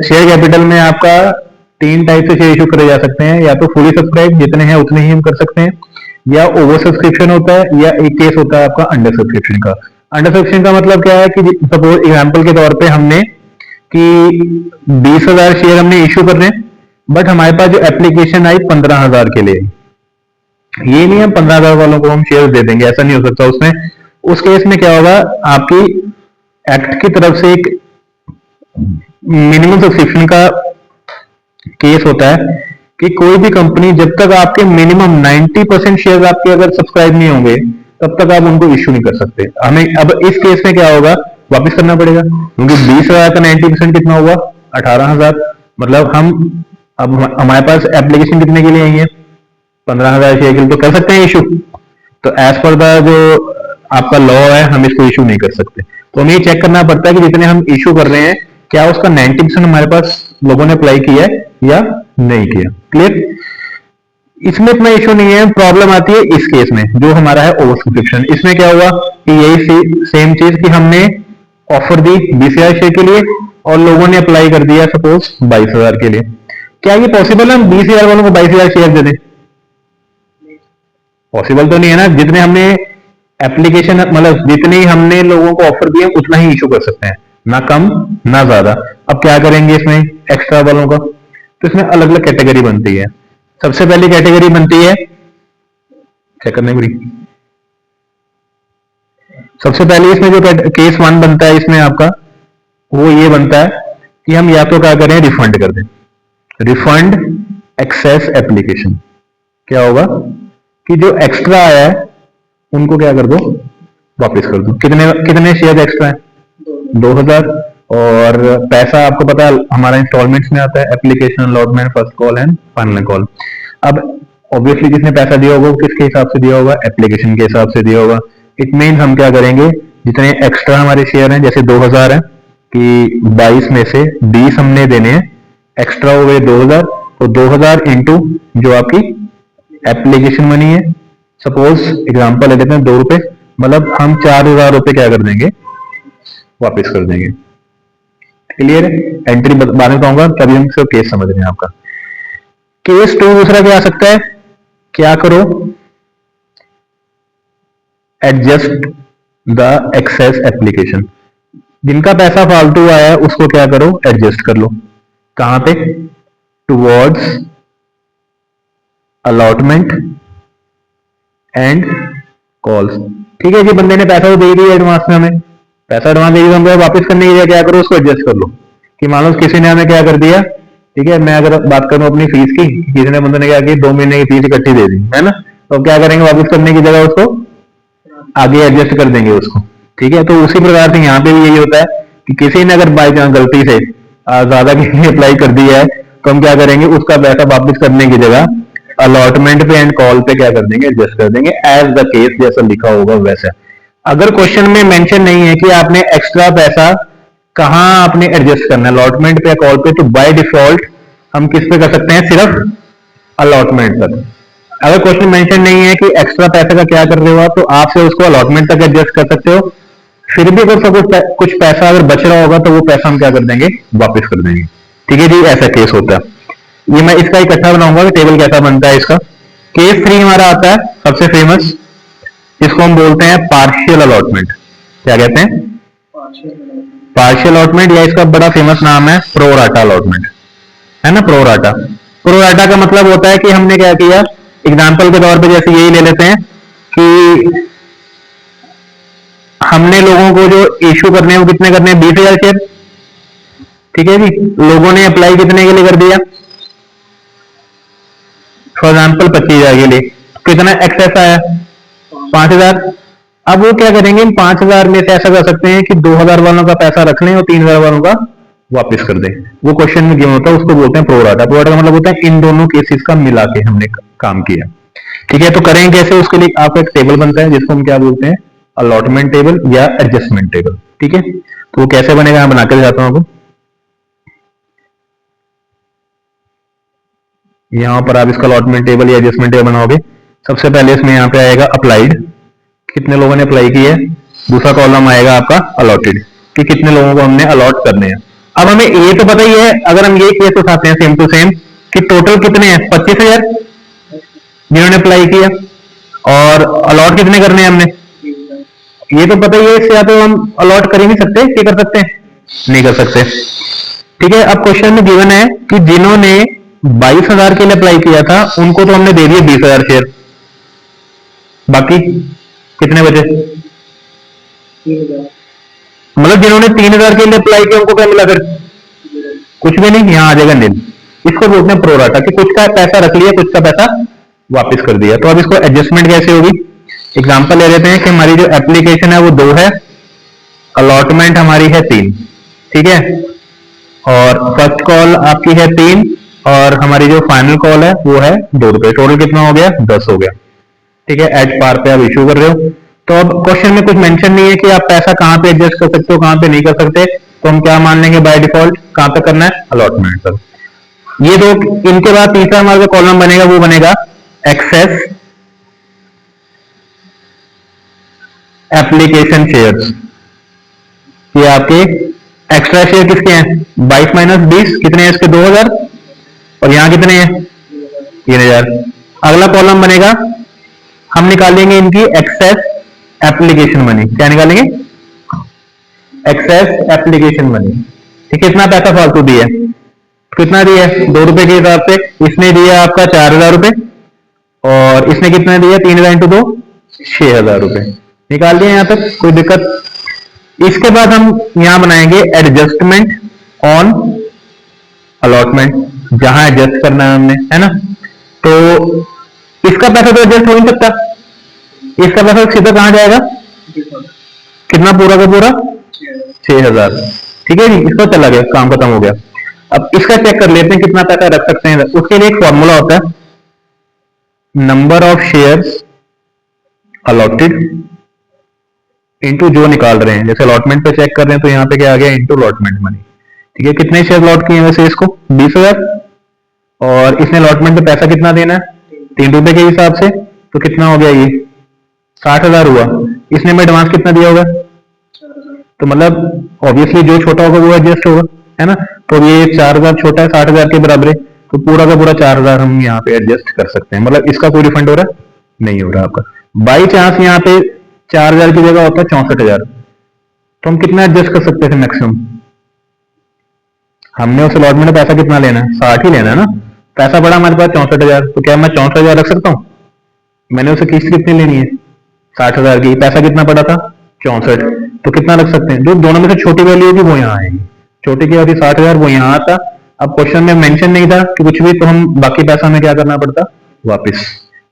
Share capital में आपका तीन टाइप से शेयर इशू करे जा सकते हैं, या तो फुली सब्सक्राइब जितने हैं उतने ही हम कर सकते हैं, या ओवर सब्सक्रिप्शन होता है, या एक केस होता है आपका अंडर सब्सक्रिप्शन का। अंडर सब्सक्रिप्शन का मतलब क्या है कि सपोज एग्जांपल के तौर पे हमने कि 20,000 शेयर हमने इशू कर रहे हैं, बट हमारे पास जो एप्लीकेशन आई 15,000 के लिए, ये नहीं हम 15,000 वालों को हम शेयर दे देंगे, ऐसा नहीं हो सकता उसमें। उस केस में क्या होगा, आपकी एक्ट की तरफ से एक मिनिमम सब्सक्रिप्शन का केस होता है कि कोई भी कंपनी जब तक आपके मिनिमम 90% शेयर आपके अगर सब्सक्राइब नहीं होंगे तब तक आप उनको इश्यू नहीं कर सकते। हमें अब इस केस में क्या होगा, वापस करना पड़ेगा, क्योंकि 20,000 का 90% कितना हुआ, 18,000। मतलब हम अब हमारे पास एप्लीकेशन कितने के लिए आई है, 15,000 शेयर के लिए, तो कर सकते हैं इशू। तो एज पर द जो आपका लॉ है हम इसको इशू नहीं कर सकते। तो हमें ये चेक करना पड़ता है कि जितने हम इशू कर रहे हैं क्या उसका 90% हमारे पास लोगों ने अप्लाई किया है या नहीं किया। क्लियर, इसमें इतना इशू नहीं है। प्रॉब्लम आती है इस केस में जो हमारा है ओवर सब्सक्रिप्शन। इसमें क्या हुआ कि यही सेम चीज कि हमने ऑफर दी 20,000 शेयर के लिए और लोगों ने अप्लाई कर दिया सपोज 22,000 के लिए। क्या ये पॉसिबल है हम 20,000 वालों को 22,000 शेयर दे दें? पॉसिबल तो नहीं है ना। जितने हमने एप्लीकेशन मतलब जितने हमने लोगों को ऑफर दिए उतना ही इशू कर सकते हैं, ना कम ना ज्यादा। अब क्या करेंगे इसमें एक्स्ट्रा वालों का, तो इसमें अलग अलग कैटेगरी बनती है। सबसे पहली कैटेगरी बनती है, चेक करने पूरी, सबसे पहले इसमें जो केस 1 बनता है इसमें आपका वो ये बनता है कि हम या तो क्या करें, रिफंड कर दें। रिफंड एक्सेस एप्लीकेशन, क्या होगा कि जो एक्स्ट्रा आया है उनको क्या कर दो, वापस कर दो। कितने कितने शेयर एक्स्ट्रा है, 2,000। और पैसा आपको पता है हमारा इंस्टॉलमेंट्स में आता है, application allotment, first call and final call. अब ऑब्वियसली जिसने पैसा दिया होगा वो किसके हिसाब से दिया होगा, एप्लीकेशन के हिसाब से दिया होगा। इट मीन हम क्या करेंगे, जितने एक्स्ट्रा हमारे शेयर हैं, जैसे 2,000 है कि 22 में से 20 हमने देने हैं, एक्स्ट्रा हो गए 2,000, तो 2,000 इंटू जो आपकी एप्लीकेशन मनी है, सपोज एग्जांपल ले लेते हैं 2 रुपए, मतलब हम 4,000 रुपए क्या कर देंगे, वापस कर देंगे। क्लियर है, एंट्री बाद में बताऊंगा, तभी हम इसको केस समझ रहे हैं आपका। केस 2 दूसरा क्या आ सकता है, क्या करो, एडजस्ट द एक्सेस एप्लीकेशन। जिनका पैसा फालतू आया है उसको क्या करो, एडजस्ट कर लो। कहां पे, टुवर्ड्स अलॉटमेंट एंड कॉल्स। ठीक है जी, बंदे ने पैसा तो दे दिया एडवांस में, हमें पैसा एडवांस दे दिया, वापस करने के लिए क्या करो, उसको एडजस्ट कर लो। कि मान लो किसी ने हमें क्या कर दिया, ठीक है, मैं अगर बात करूं अपनी फीस की, किसी ने बंदे ने क्या किया, 2 महीने की फीस इकट्ठी दे दी है ना, तो क्या करेंगे, वापस करने की जगह उसको आगे एडजस्ट कर देंगे उसको। ठीक है, तो उसी प्रकार से यहाँ पे भी यही होता है कि किसी ने अगर बाई चांस गलती से ज्यादा की अप्लाई कर दिया है तो हम क्या करेंगे, उसका पैसा वापस करने की जगह अलॉटमेंट पे एंड कॉल पे क्या कर देंगे, एडजस्ट कर देंगे, एज द केस जैसा लिखा होगा वैसा। अगर क्वेश्चन में मेंशन नहीं है कि आपने एक्स्ट्रा पैसा कहां आपने एडजस्ट करना है, अलॉटमेंट पे या कॉल पे, तो बाय डिफॉल्ट हम किस पे कर सकते हैं, सिर्फ अलॉटमेंट तक। अगर क्वेश्चन मेंशन नहीं है कि एक्स्ट्रा पैसे का क्या कर रहे हो आप, तो आप से उसको अलॉटमेंट तक एडजस्ट कर सकते हो। फिर भी अगर कुछ पैसा अगर बच रहा होगा तो वो पैसा हम क्या कर देंगे, वापस कर देंगे। ठीक है जी, ऐसा केस होता है। ये मैं इसका इकट्ठा बनाऊंगा कि टेबल कैसा बनता है इसका। केस 3 हमारा आता है सबसे फेमस, इसको हम बोलते हैं पार्शियल अलॉटमेंट। क्या कहते हैं, पार्शियल अलॉटमेंट, या इसका बड़ा फेमस नाम है प्रो राटा अलॉटमेंट, है ना। प्रो राटा, प्रो राटा का मतलब होता है कि हमने क्या किया, एग्जाम्पल के तौर पे जैसे यही ले लेते हैं कि हमने लोगों को जो इश्यू करने हैं वो कितने करने हैं, 20,000 शेयर। ठीक है जी, लोगों ने अप्लाई कितने के लिए कर दिया, फॉर एग्जाम्पल 25,000 के लिए, कितना एक्सेस आया, 5,000। अब वो क्या करेंगे, 5,000 में से ऐसा कर सकते हैं कि 2,000 वालों का पैसा रख लें और 3,000 वालों का वापस कर दें। वो क्वेश्चन में क्यों होता है, उसको बोलते हैं प्रो राटा। प्रो राटा का मतलब होता है इन दोनों केसेस का मिला के हमने काम किया। ठीक है, तो करें कैसे, उसके लिए आपका एक टेबल बनता है जिसको हम क्या बोलते हैं, अलॉटमेंट टेबल या एडजस्टमेंट टेबल। ठीक है, तो वो कैसे बनेगा मैं बनाकर दिखाता हूं आपको। यहां पर आप इसका अलॉटमेंट टेबल या एडजस्टमेंट टेबल बनाओगे। सबसे पहले इसमें यहाँ पे आएगा अप्लाइड, कितने लोगों ने अप्लाई की है। दूसरा कॉलम आएगा आपका अलॉटेड, कि कितने लोगों को हमने अलॉट करने हैं। अब हमें ये तो पता ही है, अगर हम ये केस उठाते हैं सेम टू सेम कि टोटल कितने हैं 25,000 जिन्होंने अप्लाई किया, और अलॉट कितने करने हैं हमने, ये तो पता ही है, इससे या तो हम अलॉट कर ही नहीं सकते, क्या कर सकते हैं, नहीं कर सकते। ठीक है, अब क्वेश्चन में गिवन है कि जिन्होंने 22,000 के लिए अप्लाई किया था उनको तो हमने दे दिए 20,000 शेयर, बाकी कितने बचे, मतलब जिन्होंने 3,000 के लिए अप्लाई किया उनको क्या मिला, फिर कुछ भी नहीं, यहां आ जाएगा नील। इसको बोलते हैं प्रोराटा, कि कुछ का पैसा रख लिया, कुछ का पैसा वापस कर दिया। तो अब इसको एडजस्टमेंट कैसे होगी, एग्जांपल ले लेते हैं कि हमारी जो एप्लीकेशन है वो 2 है, अलॉटमेंट हमारी है 3, ठीक है, और फर्स्ट कॉल आपकी है 3, और हमारी जो फाइनल कॉल है वो है 2 रुपए, टोटल कितना हो गया, 10 हो गया। ठीक है, एट पार पे आप इशू कर रहे हो। तो अब क्वेश्चन में कुछ मेंशन नहीं है कि आप पैसा कहां पे एडजस्ट कर सकते हो, कहां पे नहीं कर सकते, तो हम क्या मान लेंगे बाय डिफॉल्ट, कहां पे करना है, अलॉटमेंट पर। ये दो, इनके बाद तीसरा हमारा कॉलम बनेगा वो बनेगा एक्सेस एप्लीकेशन शेयर्स। ये आपके एक्स्ट्रा शेयर किसके हैं, 22 माइनस 20 कितने हैं इसके, 2,000, और यहां कितने हैं 3,000। अगला कॉलम बनेगा, हम निकालेंगे इनकी एक्सेस एप्लीकेशन मनी, क्या निकालेंगे, एक्सेस एप्लीकेशन मनी। ठीक है, इतना पैसा फालतू दिया है, कितना दिया है 2 रुपए के हिसाब से, इसने दिया आपका 4,000 रुपए, और इसने कितना दिया 3,000 इंटू 2 6,000 रुपए, निकाल दिया यहां तक, कोई दिक्कत। इसके बाद हम यहां बनाएंगे एडजस्टमेंट ऑन अलॉटमेंट, जहां एडजस्ट करना है हमने, है ना। तो इसका पैसा तो एडजस्ट हो नहीं सकता, इसका पैसा सीधा कहां जाएगा, कितना, पूरा का पूरा 6,000। ठीक है जी, इसका चला गया, काम खत्म हो गया। अब इसका चेक कर लेते हैं कितना पैसा रख सकते हैं। उसके लिए एक फॉर्मूला होता है, number of shares allotted into जो निकाल रहे हैं, जैसे अलॉटमेंट पे चेक कर रहे हैं तो यहाँ पे क्या आ गया, इनटू अलॉटमेंट मनी। ठीक है, कितने शेयर अलॉट किए वैसे इसको 20,000, और इसने अलॉटमेंट पे पैसा कितना देना है 3 रुपए के हिसाब से, तो कितना हो गया, ये 60,000 हुआ। इसने में एडवांस कितना दिया होगा, तो मतलब ऑब्वियसली जो छोटा होगा वो एडजस्ट होगा, है ना। तो ये 4,000 छोटा है 60,000 के बराबर है, तो पूरा का पूरा 4,000 हम यहाँ पे एडजस्ट कर सकते हैं, मतलब इसका कोई रिफंड हो रहा है नहीं हो रहा आपका। बाई चांस यहाँ पे 4,000 की जगह होता है 64,000, तो हम कितना एडजस्ट कर सकते थे मैक्सिमम, हमने उस अलॉटमेंट में पैसा कितना लेना है 60 ही लेना है ना, पैसा बड़ा हमारे पास 64,000, तो क्या मैं 64,000 रख सकता हूँ, मैंने उसे किस्त कितनी लेनी है 60,000 की, पैसा कितना पड़ा था 64, तो कितना रख सकते हैं, जो दोनों में से छोटी वैल्यू होगी वो यहाँ आएगी, छोटी की होती 60,000 वो यहाँ आता। अब क्वेश्चन में मेंशन नहीं था कि कुछ भी, तो हम बाकी पैसा हमें क्या करना पड़ता, वापस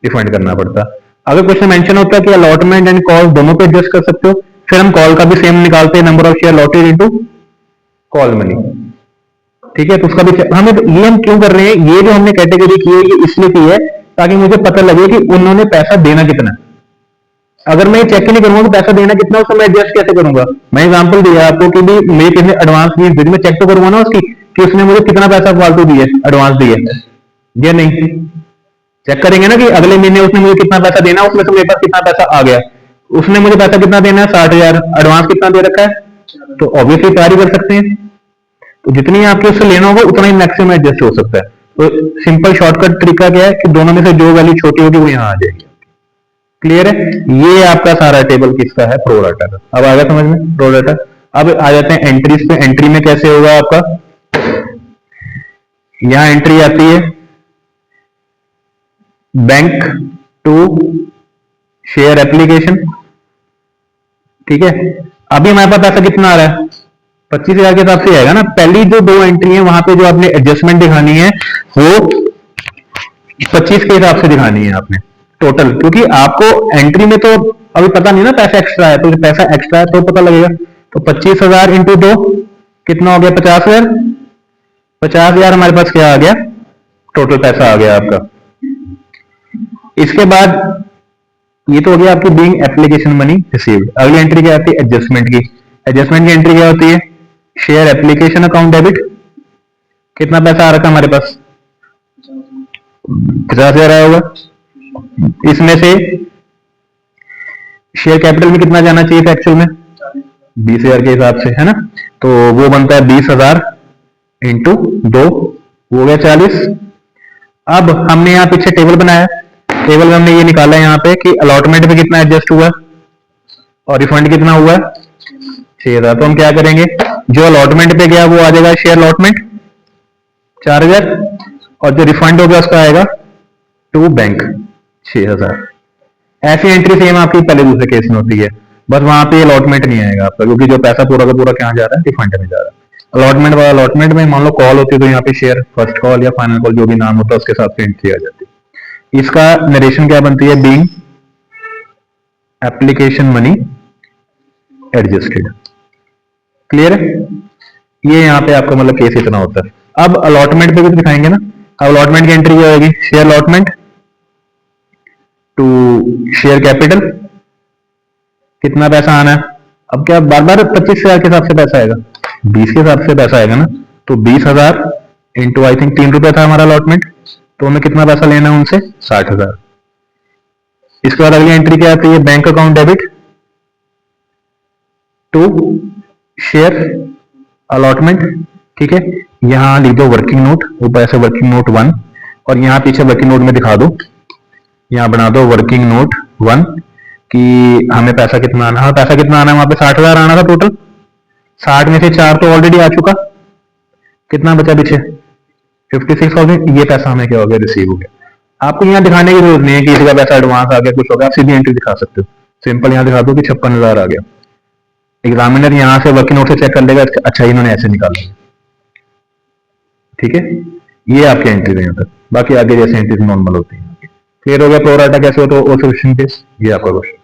रिफंड करना पड़ता। अगर क्वेश्चन मेंशन होता कि अलॉटमेंट एंड कॉल दोनों पे एडजस्ट कर सकते हो, फिर हम कॉल का भी सेम निकालते हैं, number of share allotted into call money. ठीक है, तो उसका भी हमें, ये हम क्यों कर रहे हैं, ये जो हमने कैटेगरी की है ये इसलिए की है ताकि मुझे पता लगे कि उन्होंने पैसा देना कितना है। अगर मैं चेक ही नहीं करूंगा कि पैसा देना कितना, उसको मैं एडजस्ट कैसे करूंगा। मैं एग्जांपल दिया आपको कि भी मेरे किसी ने एडवांस फीस दी, मैं चेक तो करूंगा ना उसकी कि उसने मुझे कितना पैसा फालतू दिया, एडवांस दिया या नहीं, चेक करेंगे ना कि अगले महीने उसने मुझे कितना पैसा देना, उसमें से मेरे पास कितना पैसा आ गया, उसने मुझे पैसा कितना देना है 60,000, एडवांस कितना दे रखा है, तो ऑब्वियसली तैयारी कर सकते हैं। तो जितनी आपके उससे लेना होगा उतना ही मैक्सिमम एडजस्ट हो सकता है। तो सिंपल शॉर्टकट तरीका क्या है कि दोनों में से जो वैल्यू छोटी होगी वो यहाँ आ जाएगी। क्लियर है, ये आपका सारा टेबल किसका है, प्रोराटा का। अब आ गया समझ में प्रोराटा। अब आ जाते हैं एंट्रीज पे। एंट्री में कैसे होगा आपका, यहां एंट्री आती है बैंक टू शेयर एप्लीकेशन। ठीक है, अभी हमारे पास पैसा कितना आ रहा है 25,000 के हिसाब से आएगा ना। पहली जो 2 एंट्री है वहां पे जो आपने एडजस्टमेंट दिखानी है वो 25 के हिसाब से दिखानी है आपने टोटल, क्योंकि आपको एंट्री में तो अभी पता नहीं ना पैसा एक्स्ट्रा है, तो पैसा एक्स्ट्रा है तो पता लगेगा। तो 25,000 इंटू 2 कितना हो गया 50,000, 50,000 हमारे पास क्या आ गया, टोटल पैसा आ गया आपका। इसके बाद ये तो हो गया आपकी बीइंग एप्लीकेशन मनी रिसीव्ड। अगली एंट्री क्या आती है एडजस्टमेंट की। एडजस्टमेंट की एंट्री क्या होती है, शेयर एप्लीकेशन अकाउंट डेबिट, कितना पैसा आ रखा हमारे पास 50,000 आया होगा, इसमें से शेयर कैपिटल में कितना जाना चाहिए था एक्चुअल में 20,000 के हिसाब से, है ना। तो वो बनता है 20,000 इंटू 2 हो गया 40। अब हमने यहाँ पीछे टेबल बनाया, टेबल में हमने ये निकाला यहाँ पे कि अलॉटमेंट पे कितना एडजस्ट हुआ और रिफंड कितना हुआ 6,000। तो हम क्या करेंगे, जो अलॉटमेंट पे गया वो आ जाएगा शेयर अलॉटमेंट 4,000 और जो रिफंड हो गया उसका आएगा टू बैंक 6,000। ऐसी एंट्री सेम आपकी पहले दूसरे केस में होती है, बस वहां पे अलॉटमेंट नहीं आएगा आपका, क्योंकि जो पैसा पूरा का पूरा क्या जा रहा है रिफंड में जा रहा है। अलॉटमेंट वाला अलॉटमेंट में मान लो कॉल होती है तो यहाँ पे शेयर फर्स्ट कॉल या फाइनल कॉल जो भी नाम होता है उसके हिसाब से एंट्री आ जाती है। इसका नरेशन क्या बनती है, being application money adjusted. Clear है, ये यहाँ पे आपका मतलब केस इतना होता है। अब अलॉटमेंट पे भी दिखाएंगे ना, अब अलॉटमेंट की एंट्री क्या होगी, share allotment to share capital, कितना पैसा आना है। अब क्या बार बार 25,000 के हिसाब से पैसा आएगा, 20 के हिसाब से पैसा आएगा ना, तो 20,000 इंटू आई थिंक 3 रुपए था हमारा अलॉटमेंट, तो हमें कितना पैसा लेना है उनसे 60,000। इसके बाद अगली एंट्री क्या आती है, bank account debit to share allotment. ठीक है, यहां लिख दो वर्किंग नोट, ऊपर ऐसे वर्किंग नोट 1 और यहाँ पीछे वर्किंग नोट में दिखा दो, यहाँ बना दो वर्किंग नोट 1 कि हमें पैसा कितना आना है। पैसा कितना आना है, वहां पे 60,000 आना था टोटल, 60 में से 4 तो ऑलरेडी आ चुका, कितना बचा पीछे 56,000। ये पैसा हमें क्या हो गया, रिसीव हो गया। आपको यहाँ दिखाने की जरूरत नहीं है कि किसी का पैसा एडवांस आ गया कुछ हो गया, आप सीधी एंट्री दिखा सकते हो। सिंपल यहाँ दिखा दो कि 56,000 आ गया, एग्जामिनर यहाँ से वर्किंग नोट से चेक कर लेगा, अच्छा इन्होंने ऐसे निकाला। ठीक है, ये आपकी एंट्री है तक, बाकी आगे जैसे एंट्री नॉर्मल होती है। क्लियर हो गया प्रोराटा कैसे हो तो ऑब्जर्वेशन केस, ये आपका क्वेश्चन।